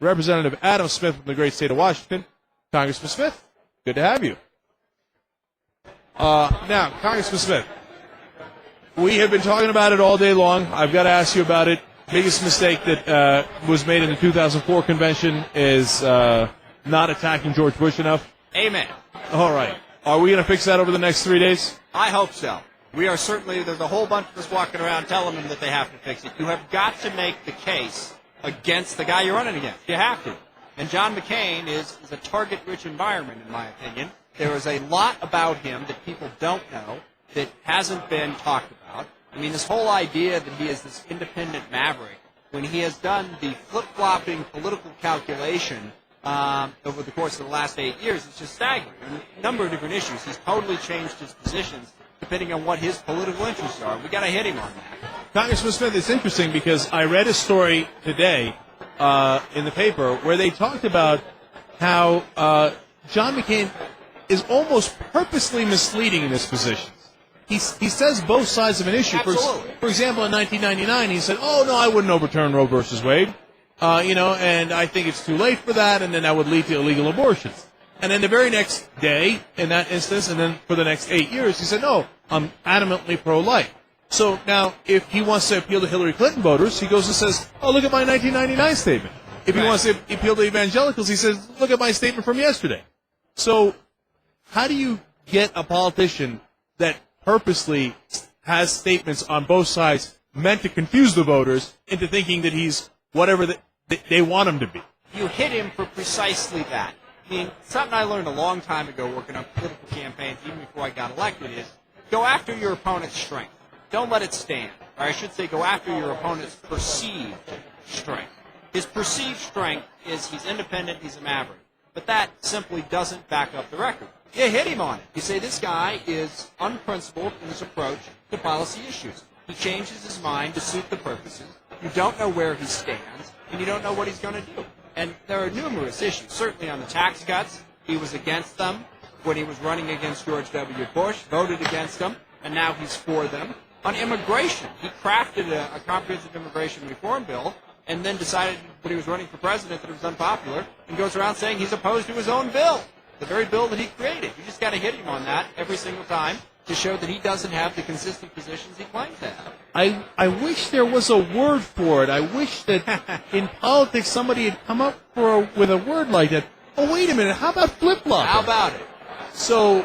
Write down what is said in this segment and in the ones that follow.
Representative Adam Smith from the great state of Washington. Congressman Smith, good to have you. Now, Congressman Smith, we have been talking about it all day long. I've got to ask you about it. Biggest mistake that was made in the 2004 convention is not attacking George Bush enough. Amen. All right. Are we going to fix that over the next 3 days? I hope so. We are certainly, there's a whole bunch of us walking around telling them that they have to fix it. You have got to make the case against the guy you're running against. You have to. And John McCain is a target-rich environment, in my opinion. There is a lot about him that people don't know that hasn't been talked about. I mean, this whole idea that he is this independent maverick, when he has done the flip-flopping political calculation over the course of the last 8 years, it's just staggering. On a number of different issues, he's totally changed his positions depending on what his political interests are. We got to hit him on that. Congressman Smith, it's interesting because I read a story today in the paper where they talked about how John McCain is almost purposely misleading in his positions. He says both sides of an issue. Absolutely. For example, in 1999, he said, "Oh no, I wouldn't overturn Roe versus Wade, and I think it's too late for that, and then that would lead to illegal abortions." And then the very next day, in that instance, and then for the next 8 years, he said, "No, I'm adamantly pro-life." So now, if he wants to appeal to Hillary Clinton voters, he goes and says, "Oh, look at my 1999 statement." If he wants to appeal to evangelicals, he says, "Look at my statement from yesterday." So, how do you get a politician that purposely has statements on both sides meant to confuse the voters into thinking that he's whatever they want him to be? You hit him for precisely that. I mean, something I learned a long time ago working on political campaigns, even before I got elected, is go after your opponent's strength. Don't let it stand. Or I should say go after your opponent's perceived strength. His perceived strength is he's independent, he's a maverick. But that simply doesn't back up the record. You hit him on it. You say this guy is unprincipled in his approach to policy issues. He changes his mind to suit the purposes. You don't know where he stands, and you don't know what he's going to do. And there are numerous issues. Certainly on the tax cuts, he was against them when he was running against George W. Bush, voted against them, and now he's for them. On immigration, he crafted a comprehensive immigration reform bill and then decided when he was running for president that it was unpopular and goes around saying he's opposed to his own bill, the very bill that he created. You just got to hit him on that every single time to show that he doesn't have the consistent positions he claims to have. I wish there was a word for it. I wish that in politics somebody had come up with a word like that. Oh, wait a minute. How about flip-flop? How about it? So,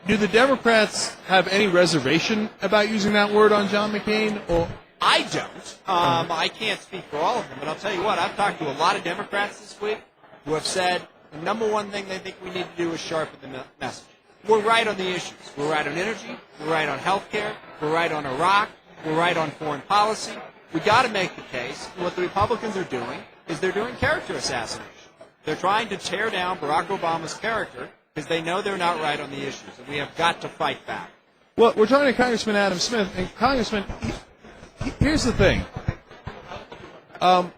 do the Democrats have any reservation about using that word on John McCain? Or I don't. I can't speak for all of them, but I'll tell you what. I've talked to a lot of Democrats this week who have said the number one thing they think we need to do is sharpen the message. We're right on the issues. We're right on energy. We're right on health care. We're right on Iraq. We're right on foreign policy. We got to make the case. And what the Republicans are doing is they're doing character assassination. They're trying to tear down Barack Obama's character because they know they're not right on the issues, and we have got to fight back. Well, we're talking to Congressman Adam Smith, and Congressman, here's the thing. I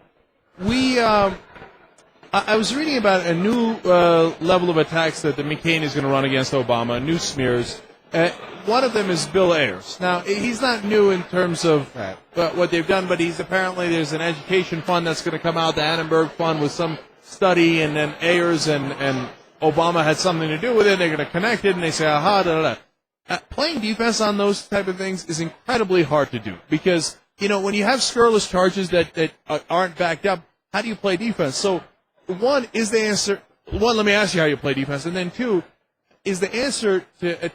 was reading about a new level of attacks that the McCain is going to run against Obama, new smears. One of them is Bill Ayers. Now, he's not new in terms of what they've done, but there's an education fund that's going to come out, the Annenberg Fund, with some study, and then Ayers and Obama had something to do with it. They're going to connect it, and they say, aha, da-da-da. Playing defense on those type of things is incredibly hard to do because, when you have scurrilous charges that aren't backed up, how do you play defense? So, one, let me ask you how you play defense, and then two, is the answer to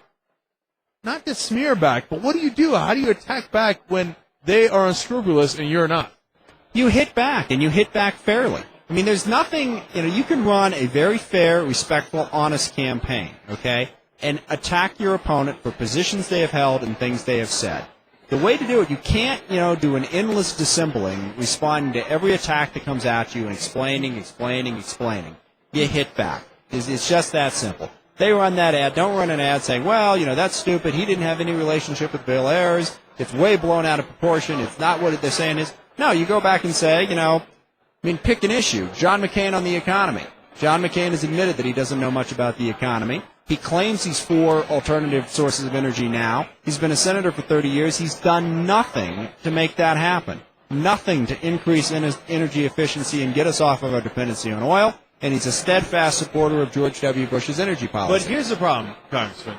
not to smear back, but what do you do? How do you attack back when they are unscrupulous and you're not? You hit back, and you hit back fairly. I mean, there's nothing, you can run a very fair, respectful, honest campaign, okay, and attack your opponent for positions they have held and things they have said. The way to do it, you can't, do an endless dissembling, responding to every attack that comes at you and explaining. You hit back. It's just that simple. They run that ad. Don't run an ad saying, well, that's stupid. He didn't have any relationship with Bill Ayers. It's way blown out of proportion. It's not what they're saying is. No, you go back and say, pick an issue. John McCain on the economy. John McCain has admitted that he doesn't know much about the economy. He claims he's for alternative sources of energy now. He's been a senator for 30 years. He's done nothing to make that happen. nothing to increase energy efficiency and get us off of our dependency on oil, and he's a steadfast supporter of George W. Bush's energy policy. But here's the problem, Congressman.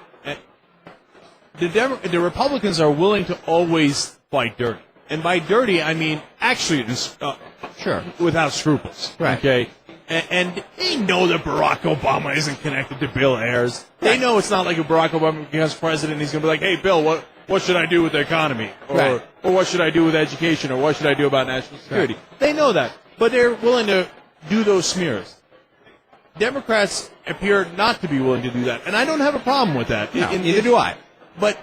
The Republicans are willing to always fight dirty. And by dirty, I mean actually Sure. without scruples. Right. Okay? And they know that Barack Obama isn't connected to Bill Ayers. They Right. know it's not like if Barack Obama becomes president, he's going to be like, hey, Bill, what should I do with the economy? Or what should I do with education? Or what should I do about national security? Right. They know that. But they're willing to do those smears. Democrats appear not to be willing to do that. And I don't have a problem with that. No, neither do I. But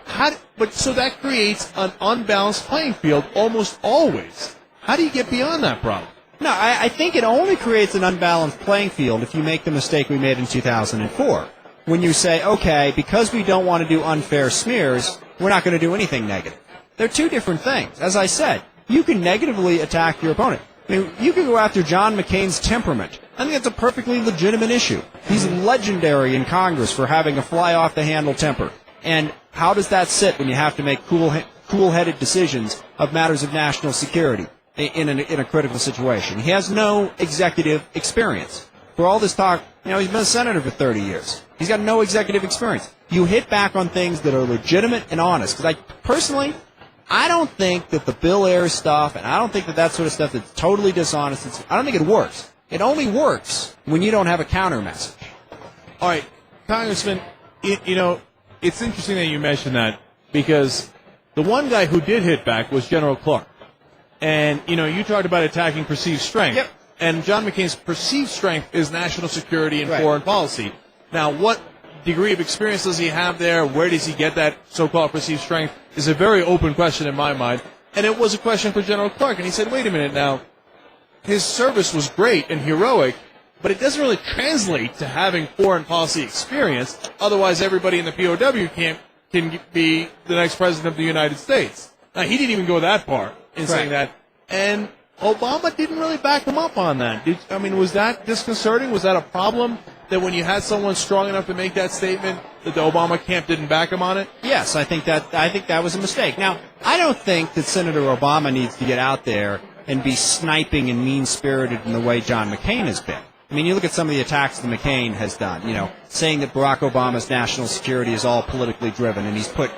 so that creates an unbalanced playing field almost always. How do you get beyond that problem? No, I think it only creates an unbalanced playing field if you make the mistake we made in 2004. When you say, okay, because we don't want to do unfair smears, we're not going to do anything negative. They're two different things. As I said, you can negatively attack your opponent. I mean, you can go after John McCain's temperament. I think that's a perfectly legitimate issue. He's legendary in Congress for having a fly-off-the-handle temper. And how does that sit when you have to make cool-headed decisions of matters of national security in a critical situation? He has no executive experience. For all this talk, he's been a senator for 30 years. He's got no executive experience. You hit back on things that are legitimate and honest. Because I don't think that the Bill Ayers stuff, and I don't think that sort of stuff that's totally dishonest, I don't think it works. It only works when you don't have a counter message. All right, Congressman, it's interesting that you mentioned that because the one guy who did hit back was General Clark. And, you talked about attacking perceived strength. Yep. And John McCain's perceived strength is national security and Right. foreign policy. Now, what degree of experience does he have there? Where does he get that so-called perceived strength is a very open question in my mind. And it was a question for General Clark. And he said, wait a minute now, his service was great and heroic, but it doesn't really translate to having foreign policy experience. Otherwise, everybody in the POW camp can be the next president of the United States. Now, he didn't even go that far in saying that. And Obama didn't really back him up on that. Was that disconcerting? Was that a problem that when you had someone strong enough to make that statement that the Obama camp didn't back him on it? Yes, I think that was a mistake. Now, I don't think that Senator Obama needs to get out there and be sniping and mean-spirited in the way John McCain has been. I mean, you look at some of the attacks that McCain has done, saying that Barack Obama's national security is all politically driven, and he's put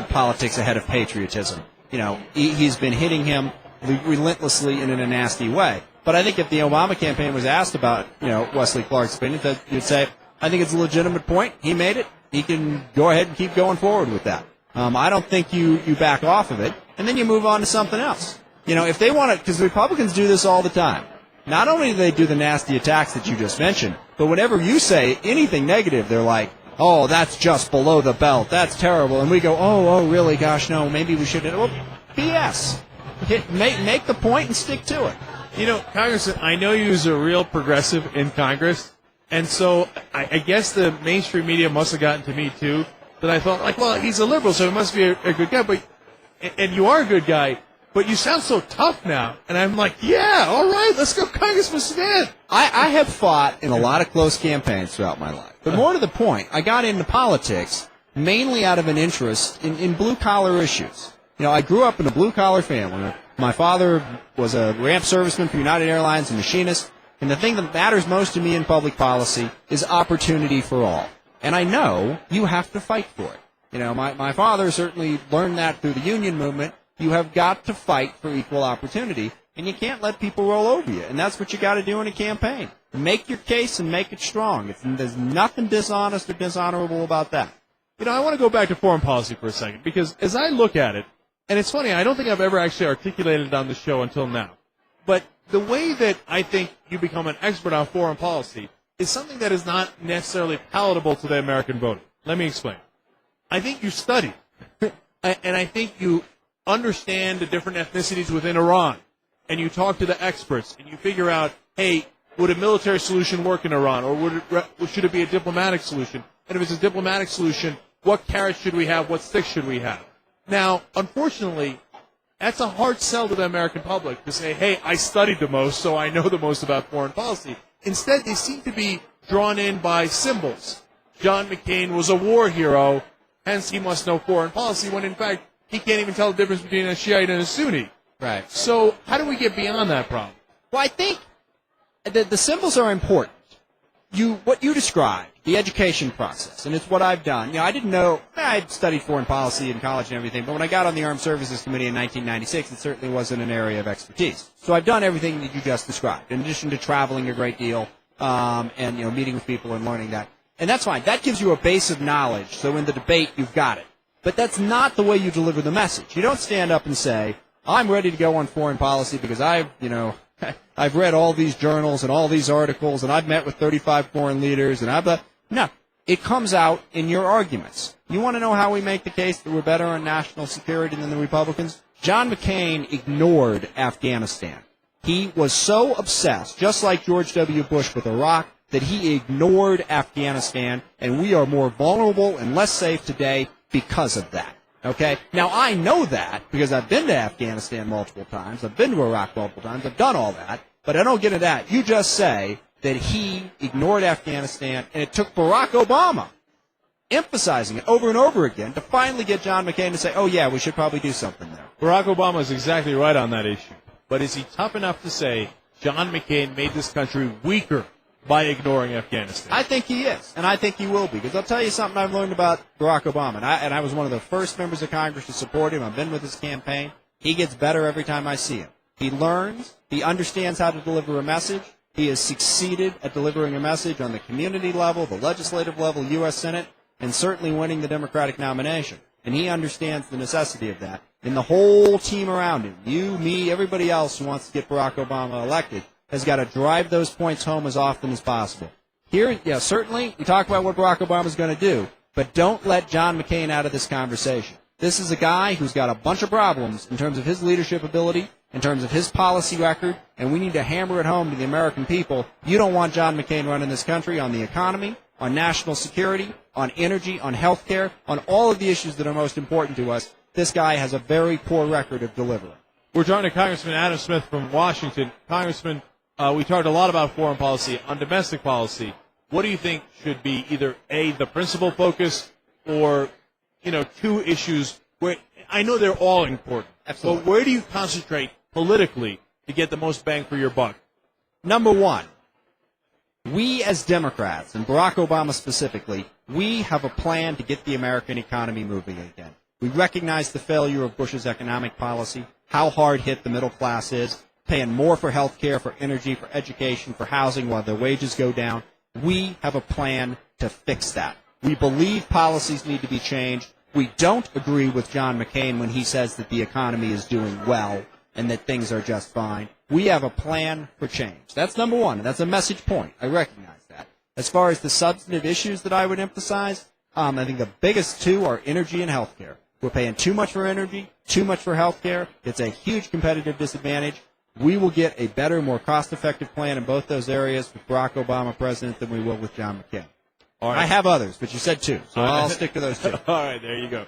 politics ahead of patriotism. He's been hitting him relentlessly and in a nasty way. But I think if the Obama campaign was asked about, Wesley Clark's opinion, that you'd say, I think it's a legitimate point. He made it. He can go ahead and keep going forward with that. I don't think you back off of it, and then you move on to something else. If they want to, because the Republicans do this all the time. Not only do they do the nasty attacks that you just mentioned, but whenever you say anything negative, they're like, oh, that's just below the belt. That's terrible. And we go, oh, really? Gosh, no, maybe we should. Well, BS. Make the point and stick to it. Congressman, I know you was a real progressive in Congress, and so I guess the mainstream media must have gotten to me, too, that I thought, well, he's a liberal, so he must be a good guy. And you are a good guy, but you sound so tough now. And I'm like, yeah, all right, let's go Congressman Smith. I have fought in a lot of close campaigns throughout my life. But more to the point, I got into politics mainly out of an interest in blue-collar issues. I grew up in a blue-collar family. My father was a ramp serviceman for United Airlines, a machinist. And the thing that matters most to me in public policy is opportunity for all. And I know you have to fight for it. My father certainly learned that through the union movement. You have got to fight for equal opportunity, and you can't let people roll over you. And that's what you got to do in a campaign. Make your case and make it strong. There's nothing dishonest or dishonorable about that. I want to go back to foreign policy for a second, because as I look at it, and it's funny, I don't think I've ever actually articulated it on the show until now, but the way that I think you become an expert on foreign policy is something that is not necessarily palatable to the American voter. Let me explain. I think you study, and I think you understand the different ethnicities within Iran, and you talk to the experts, and you figure out, hey, would a military solution work in Iran, or should it be a diplomatic solution? And if it's a diplomatic solution, what carrots should we have? What sticks should we have? Now, unfortunately, that's a hard sell to the American public to say, hey, I studied the most, so I know the most about foreign policy. Instead, they seem to be drawn in by symbols. John McCain was a war hero, hence he must know foreign policy, when in fact, he can't even tell the difference between a Shiite and a Sunni. Right. So how do we get beyond that problem? Well, I think the symbols are important. What you described, the education process, and it's what I've done. I didn't know, I'd studied foreign policy in college and everything, but when I got on the Armed Services Committee in 1996, it certainly wasn't an area of expertise. So I've done everything that you just described, in addition to traveling a great deal, and meeting with people and learning that. And that's fine. That gives you a base of knowledge, so in the debate, you've got it. But that's not the way you deliver the message. You don't stand up and say, I'm ready to go on foreign policy because I've read all these journals and all these articles, and I've met with 35 foreign leaders, and no. It comes out in your arguments. You want to know how we make the case that we're better on national security than the Republicans? John McCain ignored Afghanistan. He was so obsessed, just like George W. Bush with Iraq, that he ignored Afghanistan, and we are more vulnerable and less safe today because of that. Okay? Now, I know that because I've been to Afghanistan multiple times. I've been to Iraq multiple times. I've done all that. But I don't get into that. You just say that he ignored Afghanistan, and it took Barack Obama emphasizing it over and over again to finally get John McCain to say, oh, yeah, we should probably do something there. Barack Obama is exactly right on that issue. But is he tough enough to say John McCain made this country weaker by ignoring Afghanistan? I think he is, and I think he will be, because I'll tell you something I've learned about Barack Obama, and I was one of the first members of Congress to support him. I've been with his campaign. He gets better every time I see him. He learns. He understands how to deliver a message. He has succeeded at delivering a message on the community level, the legislative level, U.S. Senate, and certainly winning the Democratic nomination. And he understands the necessity of that. And the whole team around him, you, me, everybody else who wants to get Barack Obama elected, has got to drive those points home as often as possible. Here, certainly, you talk about what Barack Obama is going to do, but don't let John McCain out of this conversation. This is a guy who's got a bunch of problems in terms of his leadership ability, in terms of his policy record, and we need to hammer it home to the American people. You don't want John McCain running this country on the economy, on national security, on energy, on health care, on all of the issues that are most important to us. This guy has a very poor record of delivering. We're talking to Congressman Adam Smith from Washington. Congressman, we talked a lot about foreign policy. On domestic policy, what do you think should be either A, the principal focus, or, two issues where I know they're all important. Absolutely. But where do you concentrate politically to get the most bang for your buck? Number one, we as Democrats, and Barack Obama specifically, we have a plan to get the American economy moving again. We recognize the failure of Bush's economic policy, how hard hit the middle class is, paying more for health care, for energy, for education, for housing while their wages go down. We have a plan to fix that. We believe policies need to be changed. We don't agree with John McCain when he says that the economy is doing well and that things are just fine. We have a plan for change. That's number one, and that's a message point. I recognize that. As far as the substantive issues that I would emphasize, I think the biggest two are energy and health care. We're paying too much for energy, too much for health care. It's a huge competitive disadvantage. We will get a better, more cost-effective plan in both those areas with Barack Obama president than we will with John McCain. All right. I have others, but you said two, so I'll stick to those two. All right, there you go.